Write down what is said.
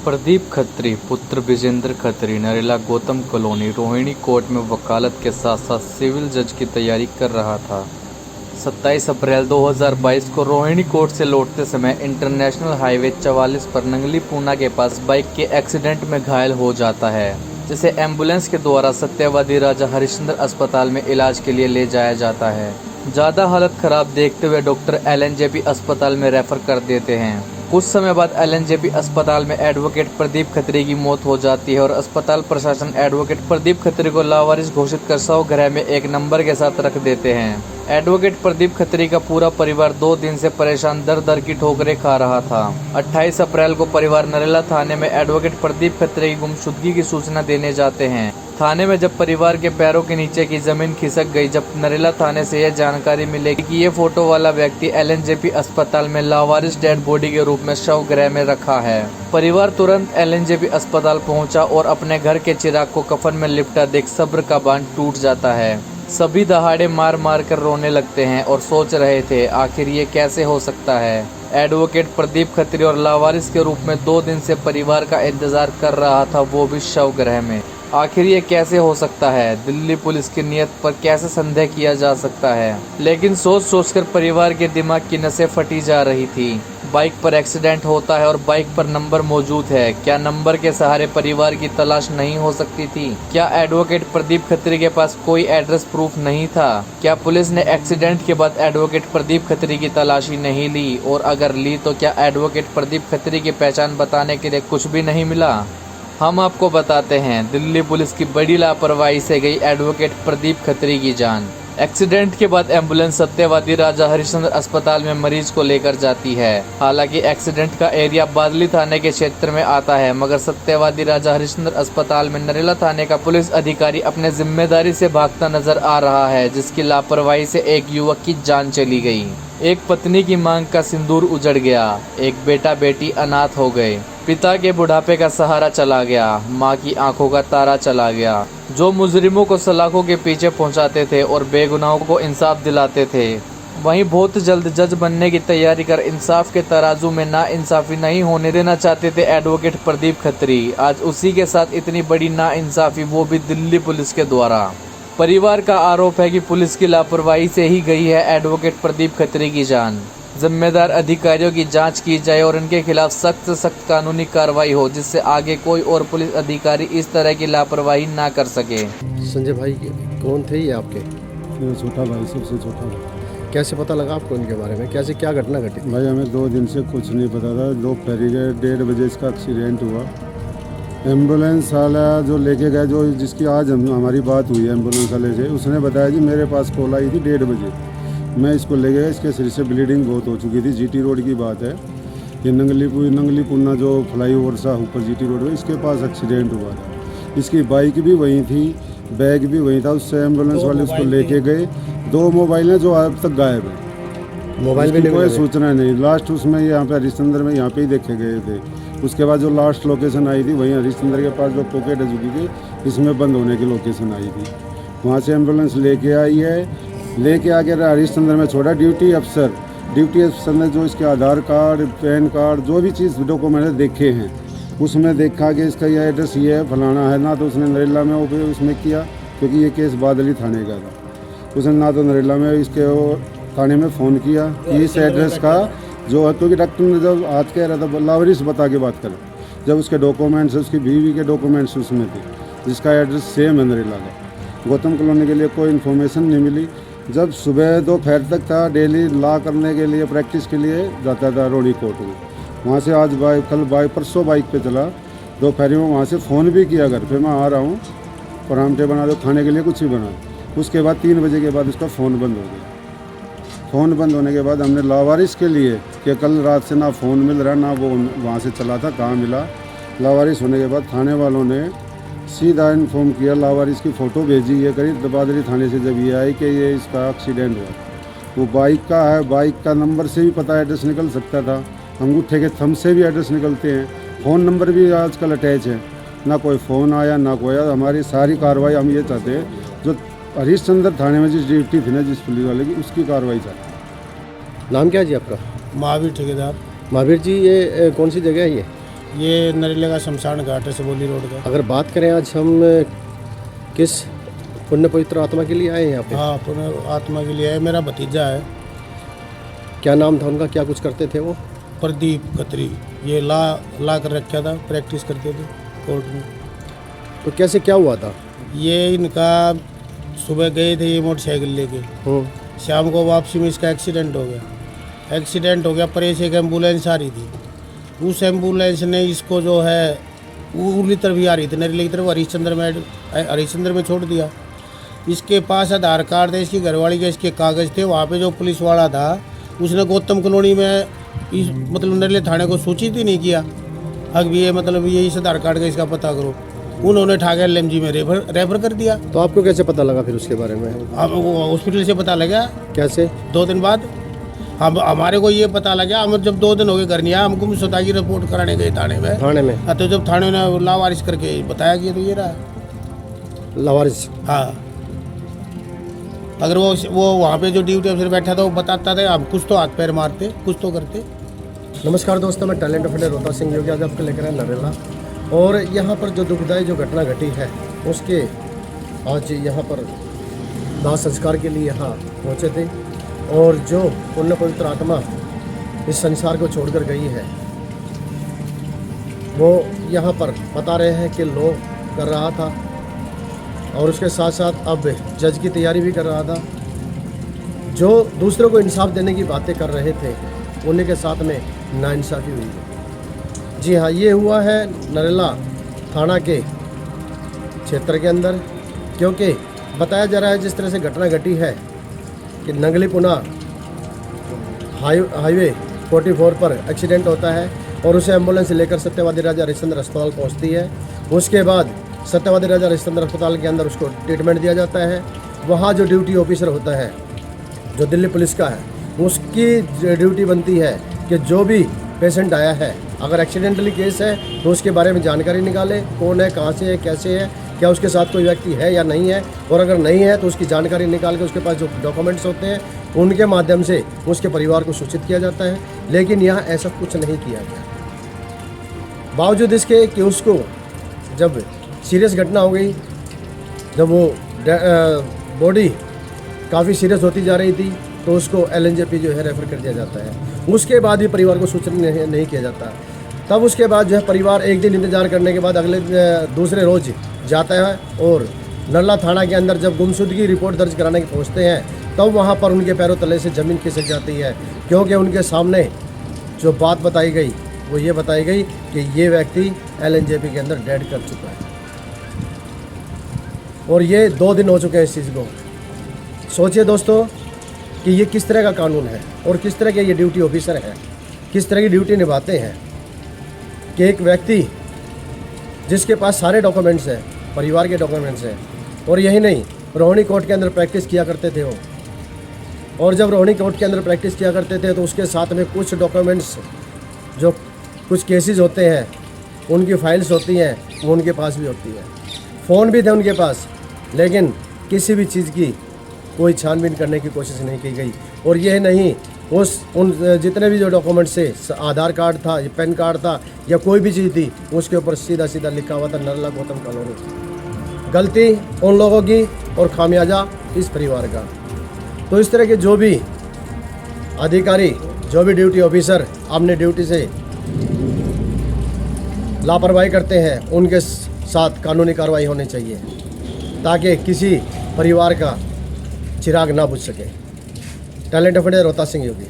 प्रदीप खत्री पुत्र Vijendra Khatri Narela Gautam colony Rohini court में वकालत के साथ साथ सिविल जज की तैयारी कर रहा था। 27 अप्रैल 2022 को रोहिणी कोर्ट से लौटते समय इंटरनेशनल हाईवे 44 पर नंगली पूना के पास बाइक के एक्सीडेंट में घायल हो जाता है, जिसे एम्बुलेंस के द्वारा सत्यवादी राजा हरिश्चंद्र अस्पताल में इलाज के लिए ले जाया जाता है। ज़्यादा हालत खराब देखते हुए डॉक्टर LNJP अस्पताल में रेफर कर देते हैं। कुछ समय बाद LNJP अस्पताल में एडवोकेट प्रदीप खत्री की मौत हो जाती है और अस्पताल प्रशासन एडवोकेट प्रदीप खत्री को लावारिस घोषित कर शव गृह में एक नंबर के साथ रख देते हैं। एडवोकेट प्रदीप खत्री का पूरा परिवार 2 दिन से परेशान दर दर की ठोकरें खा रहा था। 28 अप्रैल को परिवार नरेला थाने में एडवोकेट प्रदीप खत्री की गुमशुदगी की सूचना देने जाते हैं। थाने में जब परिवार के पैरों के नीचे की जमीन खिसक गई, जब नरेला थाने से यह जानकारी मिलेगी कि ये फोटो वाला व्यक्ति LNJP अस्पताल में लावारिस डेड बॉडी के रूप में शव गृह में रखा है। परिवार तुरंत LNJP अस्पताल पहुंचा और अपने घर के चिराग को कफन में लिपटा देख सब्र का बांध टूट जाता है। सभी दहाड़े मार मार कर रोने लगते हैं और सोच रहे थे आखिर ये कैसे हो सकता है। एडवोकेट प्रदीप खत्री और लावारिस के रूप में 2 दिन से परिवार का इंतजार कर रहा था, वो भी शव गृह में। आखिर ये कैसे हो सकता है? दिल्ली पुलिस की नीयत पर कैसे संदेह किया जा सकता है? लेकिन सोच सोचकर परिवार के दिमाग की नसें फटी जा रही थी। बाइक पर एक्सीडेंट होता है और बाइक पर नंबर मौजूद है। क्या नंबर के सहारे परिवार की तलाश नहीं हो सकती थी? क्या एडवोकेट प्रदीप खत्री के पास कोई एड्रेस प्रूफ नहीं था? क्या पुलिस ने एक्सीडेंट के बाद एडवोकेट प्रदीप खत्री की तलाशी नहीं ली? और अगर ली तो क्या एडवोकेट प्रदीप खत्री की पहचान बताने के लिए कुछ भी नहीं मिला? हम आपको बताते हैं, दिल्ली पुलिस की बड़ी लापरवाही से गई एडवोकेट प्रदीप खत्री की जान। एक्सीडेंट के बाद एम्बुलेंस सत्यवादी राजा हरिश्चंद्र अस्पताल में मरीज को लेकर जाती है। हालांकि एक्सीडेंट का एरिया बादली थाने के क्षेत्र में आता है, मगर सत्यवादी राजा हरिश्चंद्र अस्पताल में नरेला थाने का पुलिस अधिकारी अपने जिम्मेदारी से भागता नजर आ रहा है, जिसकी लापरवाही से एक युवक की जान चली गई। एक पत्नी की मांग का सिंदूर उजड़ गया, एक बेटा बेटी अनाथ हो गए, पिता के बुढ़ापे का सहारा चला गया, माँ की आंखों का तारा चला गया। जो मुजरिमों को सलाखों के पीछे पहुंचाते थे और बेगुनाहों को इंसाफ दिलाते थे, वहीं बहुत जल्द जज बनने की तैयारी कर इंसाफ के तराजू में नाइंसाफी नहीं होने देना चाहते थे एडवोकेट प्रदीप खत्री। आज उसी के साथ इतनी बड़ी नाइंसाफी, वो भी दिल्ली पुलिस के द्वारा। परिवार का आरोप है कि पुलिस की लापरवाही से ही गई है एडवोकेट प्रदीप खत्री की जान। जिम्मेदार अधिकारियों की जांच की जाए और इनके खिलाफ सख्त से सख्त कानूनी कार्रवाई हो, जिससे आगे कोई और पुलिस अधिकारी इस तरह की लापरवाही ना कर सके। संजय भाई कौन थे ये आपके? छोटा भाई, सबसे छोटा भाई। कैसे पता लगा आपको इनके बारे में? कैसे क्या घटना घटी? भाई हमें 2 दिन से कुछ नहीं पता था। दोपहर के 1:30 बजे इसका एक्सीडेंट हुआ। एम्बुलेंस वाला जो लेके गया, जो जिसकी आज हमारी बात हुई एम्बुलेंस वाले से, उसने बताया जी मेरे पास कॉल आई थी 1:30 बजे, मैं इसको ले गया। इसके सिर से ब्लीडिंग बहुत हो चुकी थी। GT रोड की बात है, ये नंगली पूना जो फ्लाईओवर सा ऊपर GT रोड है, इसके पास एक्सीडेंट हुआ था। इसकी बाइक भी वहीं थी, बैग भी वहीं था। उससे एम्बुलेंस वाले उसको लेके गए। 2 मोबाइल हैं जो अब तक गायब है, मोबाइल में कोई सूचना नहीं। लास्ट उसमें यहाँ पे हरिश्चंद्र में यहाँ पे ही देखे गए थे। उसके बाद जो लास्ट लोकेशन आई थी वहीं हरिश्चंद्र के पास जो पॉकेट है चुकी थी, इसमें बंद होने की लोकेशन आई थी। वहाँ से एम्बुलेंस लेके आई है, लेके आके हरिश्चंद्र में छोड़ा। ड्यूटी अफसर ने जो इसके आधार कार्ड, पैन कार्ड, जो भी चीज़ डॉक्यूमेंट देखे हैं, उसमें देखा कि इसका ये एड्रेस ये है, फलाना है। ना तो उसने नरेला में उसमें किया, क्योंकि ये केस बादली थाने का था। उसने ना तो नरेला में इसके थाने में फ़ोन किया कि इस एड्रेस का जो है, क्योंकि डॉक्टर ने जब आज कह रहा था लावारिस बता के बात करें, जब उसके डॉक्यूमेंट्स, उसकी बीवी के डॉक्यूमेंट्स उसमें थे, जिसका एड्रेस सेम है नरेला का। गौतम कॉलोनी के लिए कोई इन्फॉर्मेशन नहीं मिली। जब सुबह दोपहर तक था, डेली लॉ करने के लिए, प्रैक्टिस के लिए जाता था रोहिणी कोर्ट में। वहाँ से आज परसों बाइक पे चला। दोपहर में वहाँ से फ़ोन भी किया घर पे, मैं आ रहा हूँ, परांठे बना दो, खाने के लिए कुछ ही बना। उसके बाद 3 बजे के बाद उसका फ़ोन बंद हो गया। फ़ोन बंद होने के बाद हमने लावारिस के लिए कि कल रात से ना फ़ोन मिल रहा, ना वो वहाँ से चला था, कहाँ मिला। लावारिस होने के बाद थाने वालों ने सीधा इन्फॉर्म किया, लावारिस की फ़ोटो भेजी। ये करीब बादली थाने से जब ये आई कि ये इसका एक्सीडेंट हुआ, वो बाइक का है। बाइक का नंबर से भी पता एड्रेस निकल सकता था, अंगूठे के थंब से भी एड्रेस निकलते हैं, फ़ोन नंबर भी आजकल अटैच है। ना कोई फ़ोन आया, ना कोई आया। हमारी सारी कार्रवाई हम ये चाहते हैं, जो हरिश्चंद्र थाने में जिस ड्यूटी थी ना, जिस पुलिस वाले की, उसकी कार्रवाई चाहते हैं। नाम क्या है जी आपका? महावीर ठेकेदार। महावीर जी, ये कौन सी जगह है ये? ये नरेला का शमशान घाट है सबोली रोड का। अगर बात करें आज हम किस पुण्य पवित्र आत्मा के लिए आए हैं यहाँ पे? हाँ, पुनः आत्मा के लिए है। मेरा भतीजा है क्या नाम था उनका, क्या कुछ करते थे वो? प्रदीप खत्री। ये ला कर रखा था, प्रैक्टिस करते थे कोर्ट में। तो कैसे क्या हुआ था? ये इनका सुबह गए थे ये मोटरसाइकिल लेके, शाम को वापसी में इसका एक्सीडेंट हो गया। एक्सीडेंट हो गया, परे से एक एम्बुलेंस आ रही थी। उस एम्बुलेंस ने इसको जो है उर्ली तरफ ही आ रही थी, नरेला की तरफ, हरिश्चंद्र में छोड़ दिया। इसके पास आधार कार्ड थे, इसकी घरवाली के इसके कागज़ थे। वहाँ पे जो पुलिस वाला था उसने गौतम कॉलोनी में इस मतलब नरेला थाने को सूचित ही नहीं किया। अब ये मतलब ये इस आधार कार्ड का इसका पता करो। उन्होंने ठाके LMG में रेफर कर दिया। तो आपको कैसे पता लगा फिर उसके बारे में? अब वो हॉस्पिटल से पता लगा। कैसे? 2 दिन बाद हम हमारे को ये पता लगा। हम जब 2 दिन हो गए घर नहीं आया, हम गुमशुदा की रिपोर्ट कराने गए थाने में। तो जब थाने ने लावारिस करके बताया कि तो ये रहा लावारिस। हाँ, अगर वो वहाँ पे जो ड्यूटी अफसर बैठा था वो बताता था, हम कुछ तो हाथ पैर मारते, कुछ तो करते। नमस्कार दोस्तों, मैं talent of India Rohta Singh Yogi आज आपको लेकर आया नरेला। और यहाँ पर जो दुखदायी जो घटना घटी है उसके आज यहाँ पर दाह संस्कार के लिए यहाँ पहुँचे थे। और जो पुण्य पवित्र आत्मा इस संसार को छोड़कर गई है वो यहाँ पर बता रहे हैं कि लो कर रहा था और उसके साथ साथ अब जज की तैयारी भी कर रहा था। जो दूसरों को इंसाफ देने की बातें कर रहे थे उन्हीं के साथ में नाइंसाफ़ी हुई है। जी हाँ, ये हुआ है नरेला थाना के क्षेत्र के अंदर, क्योंकि बताया जा रहा है जिस तरह से घटना घटी है कि नंगली पुना हाईवे 44 पर एक्सीडेंट होता है और उसे एम्बुलेंस लेकर सत्यवादी राजा हरिश्चंद्र अस्पताल पहुंचती है। उसके बाद सत्यवादी राजा हरिश्चंद्र अस्पताल के अंदर उसको ट्रीटमेंट दिया जाता है। वहाँ जो ड्यूटी ऑफिसर होता है जो दिल्ली पुलिस का है, उसकी ड्यूटी बनती है कि जो भी पेशेंट आया है, अगर एक्सीडेंटली केस है तो उसके बारे में जानकारी निकाले, कौन है, कहाँ से है, कैसे है, क्या उसके साथ कोई व्यक्ति है या नहीं है, और अगर नहीं है तो उसकी जानकारी निकाल के उसके पास जो डॉक्यूमेंट्स होते हैं उनके माध्यम से उसके परिवार को सूचित किया जाता है। लेकिन यहाँ ऐसा कुछ नहीं किया गया, बावजूद इसके कि उसको जब सीरियस घटना हो गई, जब वो बॉडी काफ़ी सीरियस होती जा रही थी तो उसको LNJP जो है रेफ़र कर दिया जाता है। उसके बाद भी परिवार को सूचित नहीं किया जाता। तब उसके बाद जो है परिवार एक दिन इंतज़ार करने के बाद अगले दूसरे रोज़ जाता है और नरेला थाना के अंदर जब गुमशुदगी रिपोर्ट दर्ज कराने के पहुँचते हैं तब वहाँ पर उनके पैरों तले से ज़मीन खिसक जाती है, क्योंकि उनके सामने जो बात बताई गई वो ये बताई गई कि ये व्यक्ति LNJP के अंदर डेड कर चुका है। और ये 2 दिन हो चुके हैं इस चीज़ को। सोचिए दोस्तों कि ये किस तरह का कानून है और किस तरह के ये ड्यूटी ऑफिसर हैं, किस तरह की ड्यूटी निभाते हैं कि एक व्यक्ति जिसके पास सारे डॉक्यूमेंट्स हैं, परिवार के डॉक्यूमेंट्स हैं, और यही नहीं, रोहिणी कोर्ट के अंदर प्रैक्टिस किया करते थे वो। और जब रोहिणी कोर्ट के अंदर प्रैक्टिस किया करते थे तो उसके साथ में कुछ डॉक्यूमेंट्स, जो कुछ केसेस होते हैं, उनकी फाइल्स होती हैं, वो उनके पास भी होती है। फ़ोन भी थे उनके पास, लेकिन किसी भी चीज़ की कोई छानबीन करने की कोशिश नहीं की गई। और यह नहीं, उन जितने भी जो डॉक्यूमेंट्स थे, आधार कार्ड था, पैन कार्ड था या कोई भी चीज़ थी, उसके ऊपर सीधा सीधा लिखा हुआ था नरेला गौतम कॉलोनी। गलती उन लोगों की और खामियाजा इस परिवार का। तो इस तरह के जो भी अधिकारी, जो भी ड्यूटी ऑफिसर अपने ड्यूटी से लापरवाही करते हैं, उनके साथ कानूनी कार्रवाई होनी चाहिए ताकि किसी परिवार का चिराग ना बुझ सके। Talent of India Rohta Singh Yogi.